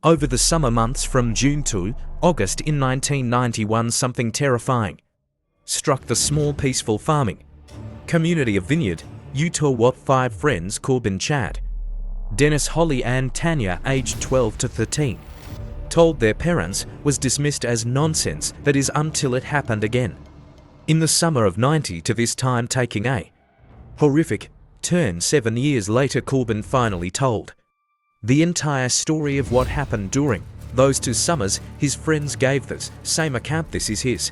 Over the summer months from June to August in 1991, something terrifying struck the small peaceful farming community of Vineyard, Utah. What 5 friends, Corbin, Chad, Dennis, Holly and Tanya, aged 12 to 13, told their parents was dismissed as nonsense, that is, until it happened again. In the summer of 90, to this time taking a horrific turn 7 years later, Corbin finally told the entire story of what happened during those 2 summers. His friends gave the same account. This is his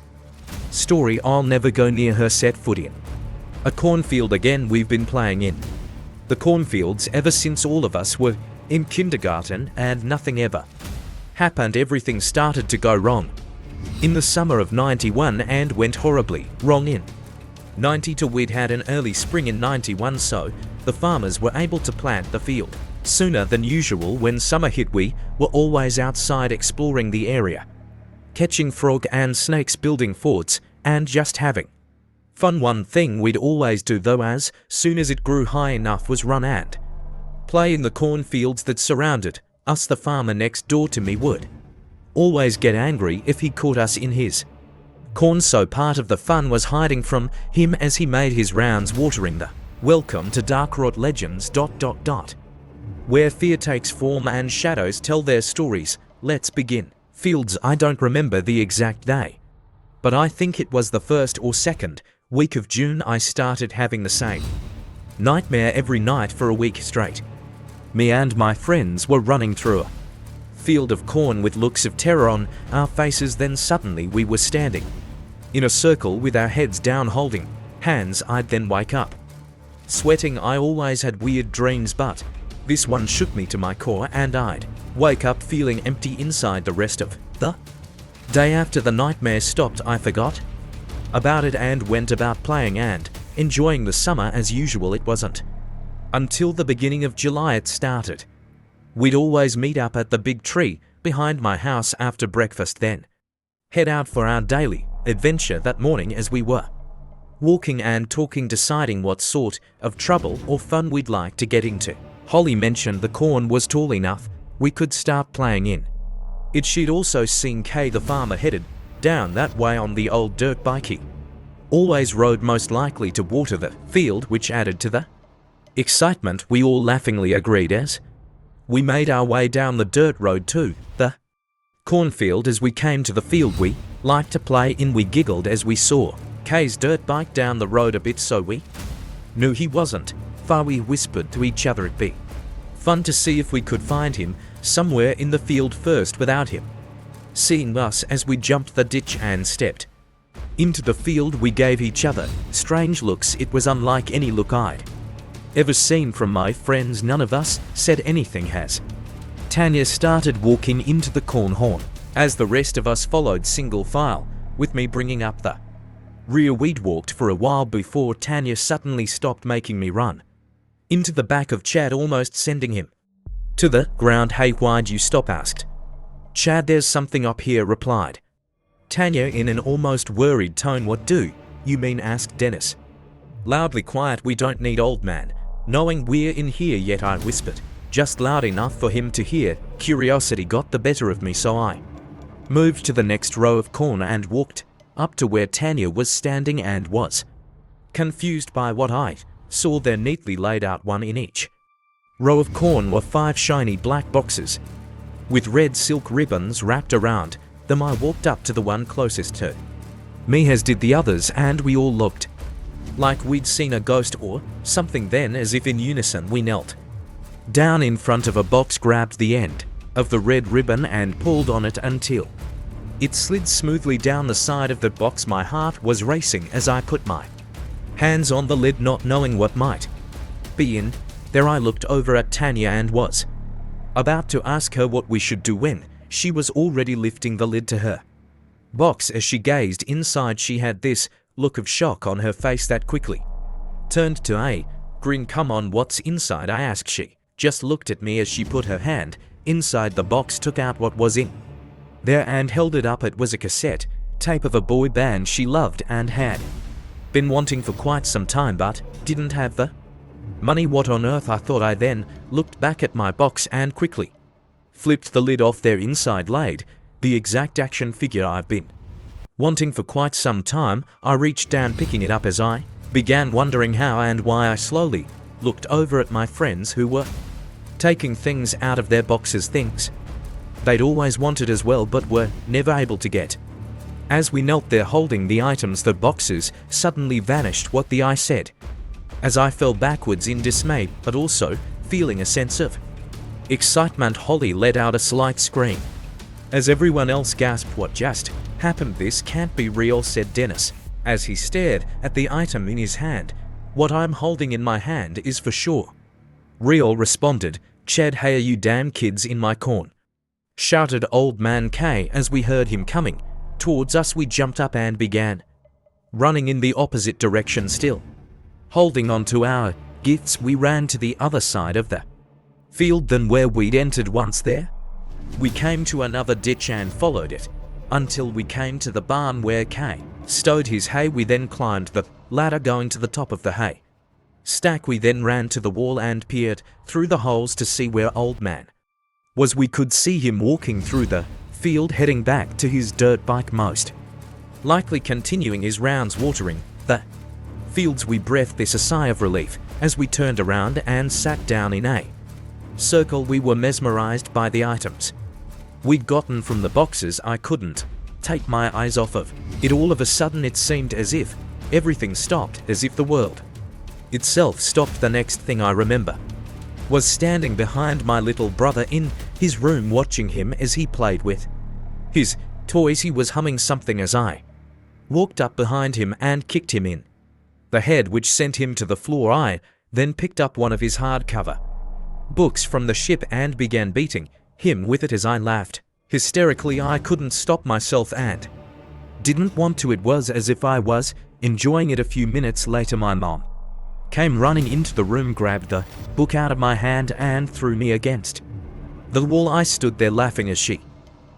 story. I'll never go near her, set foot in a cornfield again. We've been playing in the cornfields ever since all of us were in kindergarten, and nothing ever happened. Everything started to go wrong in the summer of 91 and went horribly wrong in 92. We'd had an early spring in 91, so the farmers were able to plant the field sooner than usual. When summer hit, we were always outside exploring the area, catching frog and snakes, building forts, and just having fun. One thing we'd always do, though, as soon as it grew high enough, was run and play in the cornfields that surrounded us. The farmer next door to me would always get angry if he caught us in his corn, so part of the fun was hiding from him as he made his rounds, watering the Welcome to Dark Rot Legends ... where fear takes form and shadows tell their stories. Let's begin. Fields. I don't remember the exact day, but I think it was the 1st or 2nd week of June. I started having the same nightmare every night for a week straight. Me and my friends were running through a field of corn with looks of terror on our faces. Then suddenly we were standing in a circle with our heads down, holding hands. I'd then wake up sweating. I always had weird dreams, but this one shook me to my core, and I'd wake up feeling empty inside. The rest of the day after the nightmare stopped, I forgot about it and went about playing and enjoying the summer as usual. It wasn't until the beginning of July it started. We'd always meet up at the big tree behind my house after breakfast, then head out for our daily adventure. That morning, as we were walking and talking, deciding what sort of trouble or fun we'd like to get into, Holly mentioned the corn was tall enough we could start playing in it. She'd also seen Kay, the farmer, headed down that way on the old dirt bike he always rode, most likely to water the field, which added to the excitement. We all laughingly agreed as we made our way down the dirt road to the cornfield. As we came to the field we liked to play in, we giggled as we saw Kay's dirt bike down the road a bit, so we knew he wasn't far. We whispered to each other it'd be fun to see if we could find him somewhere in the field first without him seeing us. As we jumped the ditch and stepped into the field, we gave each other strange looks. It was unlike any look I'd ever seen from my friends. None of us said anything as Tanya started walking into the corn horn, as the rest of us followed single file, with me bringing up the rear. We'd walked for a while before Tanya suddenly stopped, making me run into the back of Chad, almost sending him to the ground. Hey, why'd you stop? Asked Chad. There's something up here, replied Tanya in an almost worried tone. What do you mean? Asked Dennis, loudly. Quiet, we don't need old man knowing we're in here yet, I whispered, just loud enough for him to hear. Curiosity got the better of me, so I moved to the next row of corn and walked up to where Tanya was standing and was confused by what I saw there. Neatly laid out, one in each row of corn, were 5 shiny black boxes with red silk ribbons wrapped around them. I walked up to the one closest to me, as did the others, and we all looked like we'd seen a ghost or something. Then, as if in unison, we knelt down in front of a box, grabbed the end of the red ribbon and pulled on it until it slid smoothly down the side of the box. My heart was racing as I put my hands on the lid, not knowing what might be in there. I looked over at Tanya and was about to ask her what we should do when she was already lifting the lid to her box. As she gazed inside, she had this look of shock on her face that quickly turned to a grin. Come on, what's inside? I asked. She just looked at me as she put her hand inside the box, took out what was in there and held it up. It was a cassette tape of a boy band she loved and had been wanting for quite some time, but didn't have the money. What on earth? I thought. I then looked back at my box and quickly flipped the lid off their inside laid, the exact action figure I've been wanting for quite some time. I reached down picking it up as I began wondering how and why. I slowly looked over at my friends who were taking things out of their boxes, things they'd always wanted as well but were never able to get. As we knelt there holding the items, the boxes suddenly vanished. What the I said as I fell backwards in dismay, but also feeling a sense of excitement. Holly let out a slight scream as everyone else gasped. What just happened? This can't be real, said Dennis as he stared at the item in his hand. What I'm holding in my hand is for sure real, responded Chad. Hey, are you damn kids in my corn? Shouted Old Man K as we heard him coming towards us. We jumped up and began running in the opposite direction, still holding on to our gifts. We ran to the other side of the field than where we'd entered. Once there, we came to another ditch and followed it until we came to the barn where K stowed his hay. We then climbed the ladder going to the top of the hay stack. We then ran to the wall and peered through the holes to see where Old Man was. We could see him walking through the field heading back to his dirt bike, most likely continuing his rounds watering the fields. We breathed this a sigh of relief as we turned around and sat down in a circle. We were mesmerized by the items we'd gotten from the boxes. I couldn't take my eyes off of it. All of a sudden it seemed as if everything stopped, as if the world itself stopped. The next thing I remember was standing behind my little brother in his room watching him as he played with his toys. He was humming something as I walked up behind him and kicked him in the head, which sent him to the floor. I then picked up one of his hardcover books from the ship and began beating him with it as I laughed hysterically. I couldn't stop myself and didn't want to. It was as if I was enjoying it. A few minutes later my mom came running into the room, grabbed the book out of my hand and threw me against the wall. I stood there laughing as she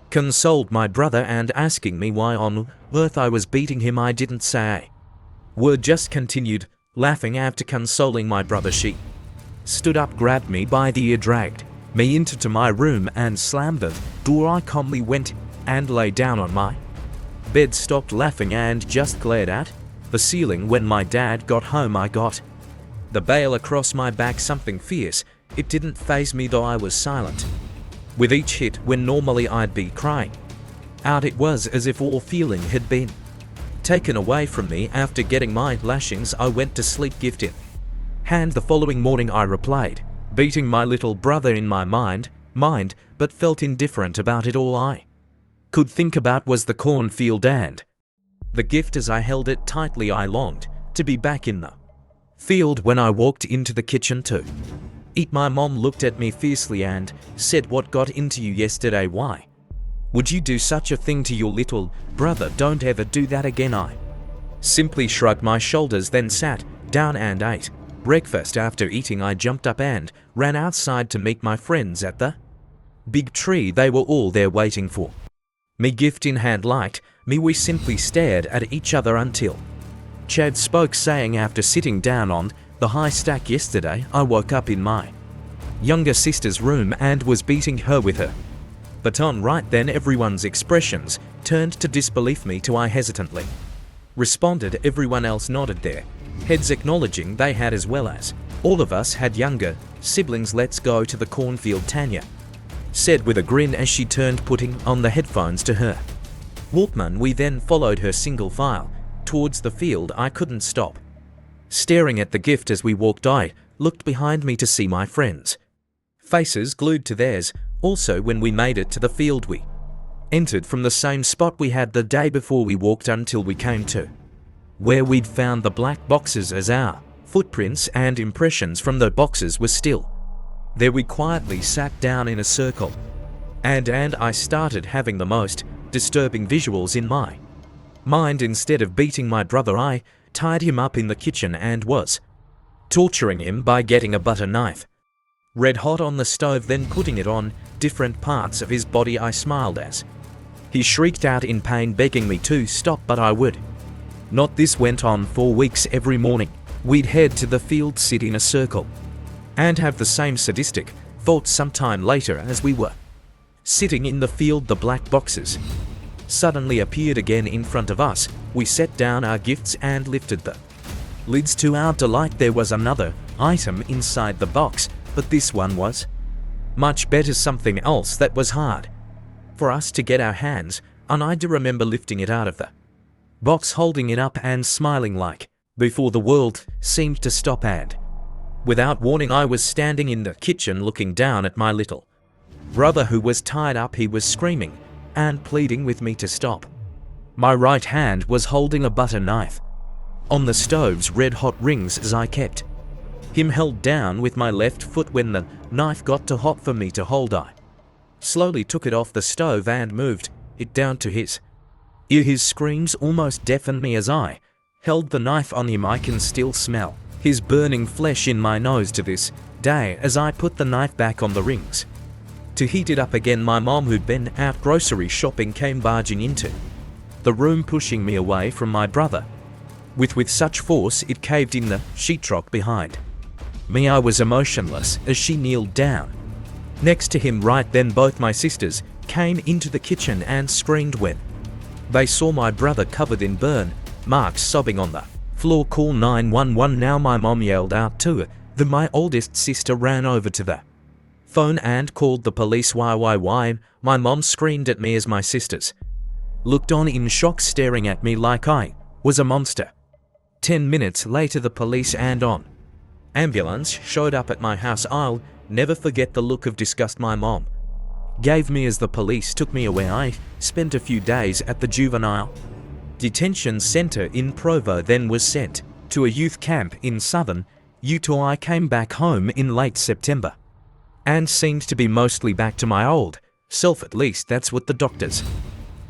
consoled my brother and asking me why on earth I was beating him. I didn't say a word, just continued laughing. After consoling my brother, she stood up, grabbed me by the ear, dragged me into my room and slammed the door. I calmly went and lay down on my bed, stopped laughing and just glared at the ceiling. When my dad got home, I got the bail across my back, something fierce. It didn't faze me though. I was silent with each hit. When normally I'd be crying out, it was as if all feeling had been taken away from me. After getting my lashings, I went to sleep, gift in hand. The following morning I replayed beating my little brother in my mind, but felt indifferent about it. All I could think about was the cornfield and the gift. As I held it tightly, I longed to be back in the field. When I walked into the kitchen to eat, my mom looked at me fiercely and said, "What got into you yesterday? Why would you do such a thing to your little brother? Don't ever do that again." I simply shrugged my shoulders, then sat down and ate breakfast. After eating, I jumped up and ran outside to meet my friends at the big tree. They were all there waiting for me, gift in hand. Like me, we simply stared at each other until Chad spoke, saying, "After sitting down on the high stack yesterday, I woke up in my younger sister's room and was beating her with her baton." Right then everyone's expressions turned to disbelief. Me too, I hesitantly responded. Everyone else nodded their heads, acknowledging they had as well, as all of us had younger siblings. "Let's go to the cornfield," Tanya said with a grin as she turned, putting on the headphones to her Walkman. We then followed her single file towards the field. I couldn't stop staring at the gift as we walked. I looked behind me to see my friends' faces glued to theirs. Also, when we made it to the field, we entered from the same spot we had the day before. We walked until we came to where we'd found the black boxes, as our footprints and impressions from the boxes were still there. We quietly sat down in a circle and I started having the most disturbing visuals in my mind. Instead of beating my brother, I tied him up in the kitchen and was torturing him by getting a butter knife red hot on the stove, then putting it on different parts of his body. I smiled as he shrieked out in pain, begging me to stop, but I would not. This went on for weeks. Every morning we'd head to the field, sit in a circle and have the same sadistic thoughts. Sometime later, as we were Sitting in the field, the black boxes suddenly appeared again in front of us. We set down our gifts and lifted the lids. To our delight, there was another item inside the box, but this one was much better, something else that was hard for us to get our hands on. I do remember lifting it out of the box, holding it up and smiling like before the world seemed to stop, and without warning I was standing in the kitchen looking down at my little brother who was tied up. He was screaming and pleading with me to stop. My right hand was holding a butter knife on the stove's red-hot rings as I kept him held down with my left foot. When the knife got too hot for me to hold, I slowly took it off the stove and moved it down to his ear. His screams almost deafened me as I held the knife on him. I can still smell his burning flesh in my nose to this day as I put the knife back on the rings to heat it up again. My mom, who'd been out grocery shopping, came barging into the room, pushing me away from my brother with such force it caved in the sheetrock behind me. I was emotionless as she kneeled down next to him. Right then, both my sisters came into the kitchen and screamed when they saw my brother covered in burn marks, sobbing on the floor. Call 911 now, my mom yelled out to her. Then my oldest sister ran over to the phone and called the police. Why? My mom screamed at me as my sisters looked on in shock, staring at me like I was a monster. 10 minutes later, the police and an ambulance showed up at my house. I'll never forget the look of disgust my mom gave me as the police took me away. I spent a few days at the juvenile detention center in Provo, then was sent to a youth camp in southern Utah. I came back home in late September and seemed to be mostly back to my old self. At least that's what the doctors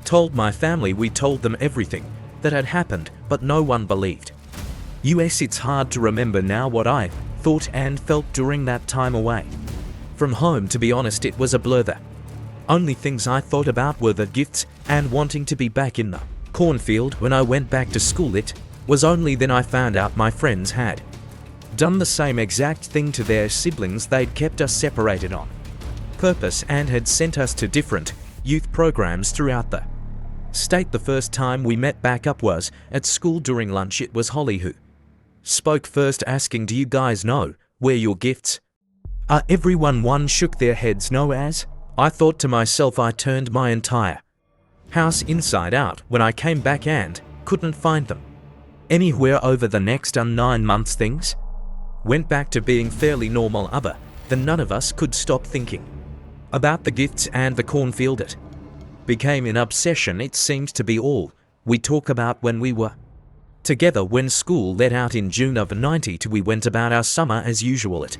told my family. We told them everything that had happened, but no one believed us. It's hard to remember now what I thought and felt during that time away from home. To be honest, it was a blur. The only things I thought about were the gifts and wanting to be back in the cornfield when I went back to school. It was only then I found out my friends had done the same exact thing to their siblings. They'd kept us separated on purpose and had sent us to different youth programs throughout the state. The first time we met back up was at school during lunch. It was Holly who spoke first, asking, "Do you guys know where your gifts are?" Everyone shook their heads no, as I thought to myself. I turned my entire house inside out when I came back and couldn't find them anywhere. Over the next 9 months, things went back to being fairly normal, other than none of us could stop thinking about the gifts and the cornfield. It became an obsession. It seemed to be all we talk about when we were together. When school let out in June of '92, we went about our summer as usual. It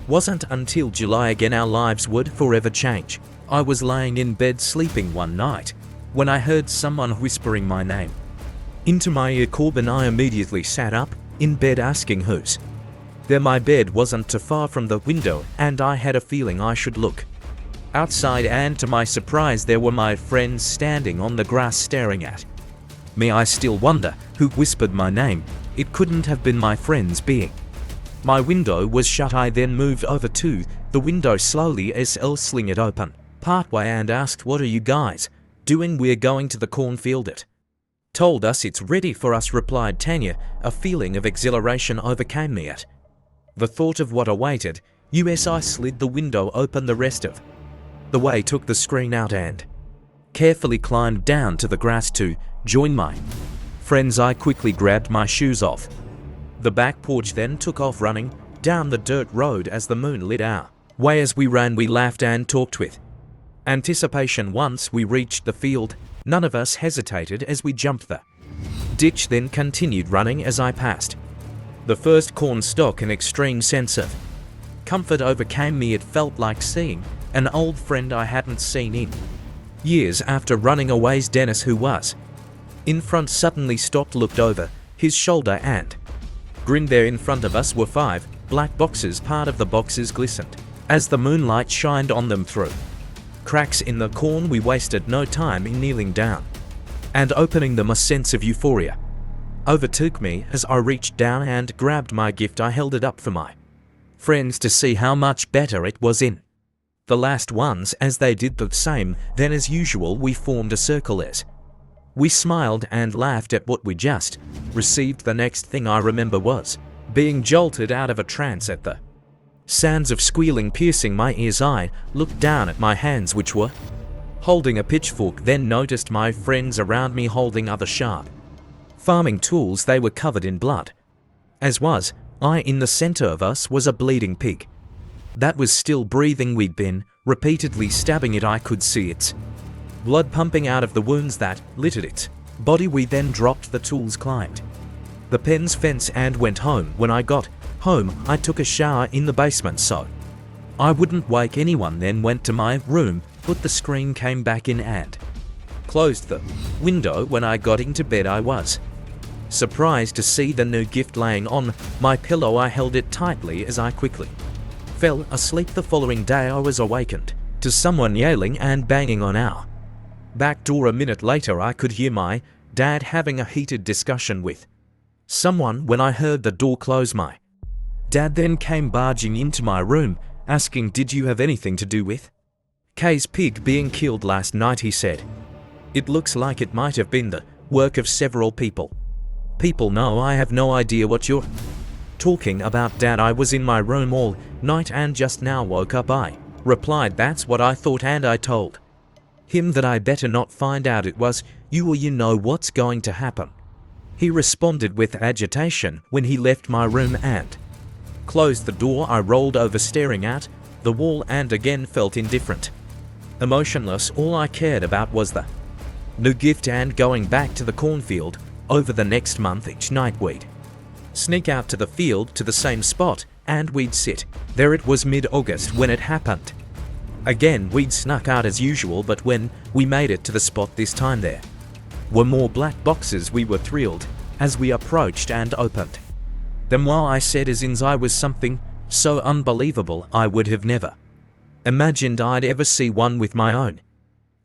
wasn't until July again our lives would forever change. I was lying in bed sleeping one night when I heard someone whispering my name into my ear. Corbin. I immediately sat up in bed, asking who's there. My bed wasn't too far from the window and I had a feeling I should look outside, and to my surprise there were my friends standing on the grass staring at me. I still wonder who whispered my name. It couldn't have been my friends, being my window was shut. I then moved over to the window slowly as I'll sling it open partway and asked, "What are you guys doing?" "We're going to the cornfield. It told us it's ready for us," replied Tanya. A feeling of exhilaration overcame me at the thought of what awaited us. I slid the window open the rest of the way, took the screen out and carefully climbed down to the grass to join my friends. I quickly grabbed my shoes off the back porch, then took off running down the dirt road as the moon lit our way. As we ran, we laughed and talked with anticipation. Once we reached the field, none of us hesitated as we jumped the ditch, then continued running. As I passed the first corn stalk, an extreme sense of comfort overcame me. It felt like seeing an old friend I hadn't seen in years. After running a ways, Dennis, who was in front, suddenly stopped, looked over his shoulder and grinned. There in front of us were 5 black boxes. Part of the boxes glistened as the moonlight shined on them through cracks in the corn. We wasted no time in kneeling down and opening them. A sense of euphoria overtook me as I reached down and grabbed my gift. I held it up for my friends to see how much better it was in the last ones as they did the same. Then as usual we formed a circle as we smiled and laughed at what we just received. The next thing I remember was being jolted out of a trance at the sounds of squealing piercing my ears. I looked down at my hands, which were holding a pitchfork, then noticed my friends around me holding other sharp farming tools. They were covered in blood, as was I. In the center of us was a bleeding pig that was still breathing. We'd been repeatedly stabbing it. I could see its blood pumping out of the wounds that littered its body. We then dropped the tools, climbed the pen's fence and went home. When I got home, I took a shower in the basement so I wouldn't wake anyone, then went to my room, put the screen, came back in and closed the window. When I got into bed, I was surprised to see the new gift laying on my pillow. I held it tightly as I quickly fell asleep. The following day I was awakened to someone yelling and banging on our back door. A minute later I could hear my dad having a heated discussion with someone. When I heard the door close, my dad then came barging into my room, asking, "Did you have anything to do with Kay's pig being killed last night?" He said, "It looks like it might have been the work of several people." No, I have no idea what you're talking about, Dad. I was in my room all night and just now woke up. I replied, "That's what I thought," and I told him that I better not find out it was you, or you know what's going to happen. He responded with agitation when he left my room and closed the door. I rolled over staring at the wall and again felt indifferent, emotionless. All I cared about was the new gift and going back to the cornfield. Over the next month, each night we'd sneak out to the field to the same spot and we'd sit there. It was mid-August when it happened. Again, we'd snuck out as usual, but when we made it to the spot this time, there were more black boxes. We were thrilled as we approached and opened them. While I said as in I was something so unbelievable I would have never imagined I'd ever see one with my own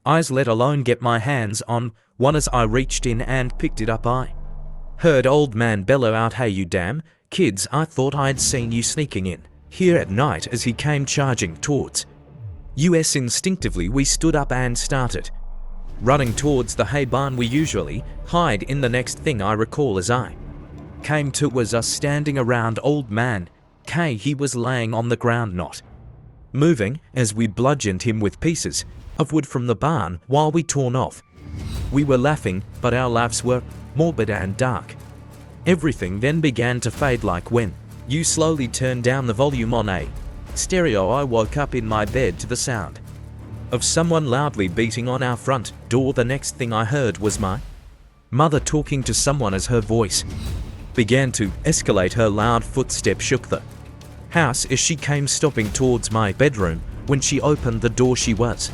eyes, let alone get my hands on one. As I reached in and picked it up, I heard old man bellow out, "Hey you damn kids, I thought I'd seen you sneaking in here at night," as he came charging towards us. Instinctively we stood up and started running towards the hay barn we usually hide in. The next thing I recall as I came to was us standing around old man K. He was laying on the ground, not moving, as we bludgeoned him with pieces of wood from the barn while we torn off. We were laughing, but our laughs were morbid and dark. Everything then began to fade, like when you slowly turned down the volume on a stereo. I woke up in my bed to the sound of someone loudly beating on our front door. The next thing I heard was my mother talking to someone as her voice began to escalate. Her loud footsteps shook the house as she came stopping towards my bedroom. When she opened the door she was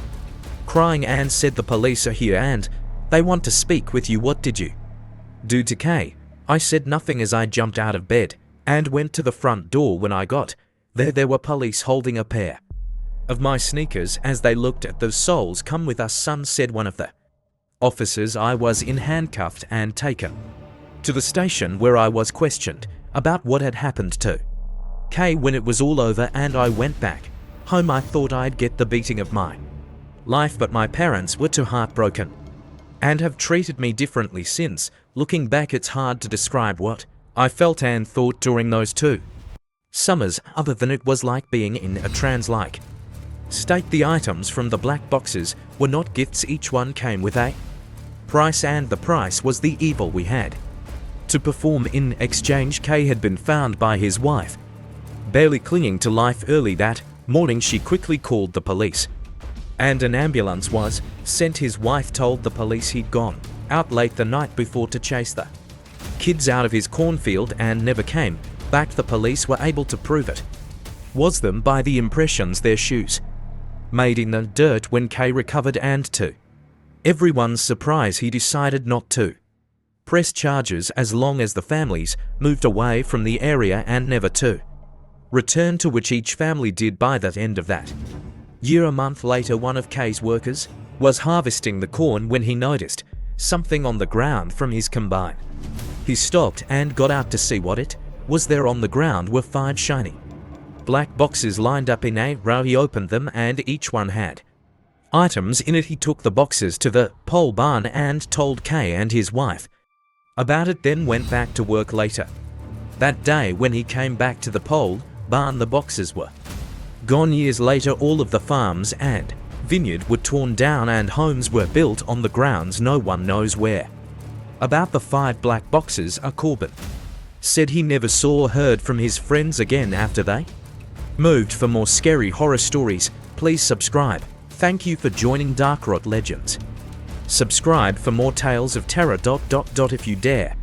crying and said, "The police are here and they want to speak with you. What did you do to Kay?" I said nothing as I jumped out of bed and went to the front door. When I got there were police holding a pair of my sneakers. As they looked at the soles, "Come with us, son," said one of the officers. I was in handcuffed and taken to the station where I was questioned about what had happened to Kay. When it was all over and I went back home, I thought I'd get the beating of my life, but my parents were too heartbroken and have treated me differently since. Looking back, it's hard to describe what I felt and thought during those 2 summers, other than it was like being in a trance-like state. The items from the black boxes were not gifts. Each one came with a price, and the price was the evil we had to perform in exchange. Kay had been found by his wife barely clinging to life. Early that morning she quickly called the police and an ambulance was sent. His wife told the police he'd gone out late the night before to chase the kids out of his cornfield and never came back. The police were able to prove it was them by the impressions their shoes made in the dirt. When Kay recovered, and to everyone's surprise, he decided not to press charges as long as the families moved away from the area and never to return, to which each family did by the end of that year. A month later, one of Kay's workers was harvesting the corn when he noticed something on the ground from his combine. He stopped and got out to see what it was. There on the ground were 5 shiny black boxes lined up in a row. He opened them and each one had items in it. He took the boxes to the pole barn and told Kay and his wife about it, then went back to work later. That day when he came back to the pole barn, the boxes were gone. Years later, all of the farms and vineyard were torn down and homes were built on the grounds no one knows where. About the 5 black boxes, Corbin said he never saw or heard from his friends again after they moved. For more scary horror stories, please subscribe. Thank you for joining Dark Rot Legends. Subscribe for more tales of terror. If you dare.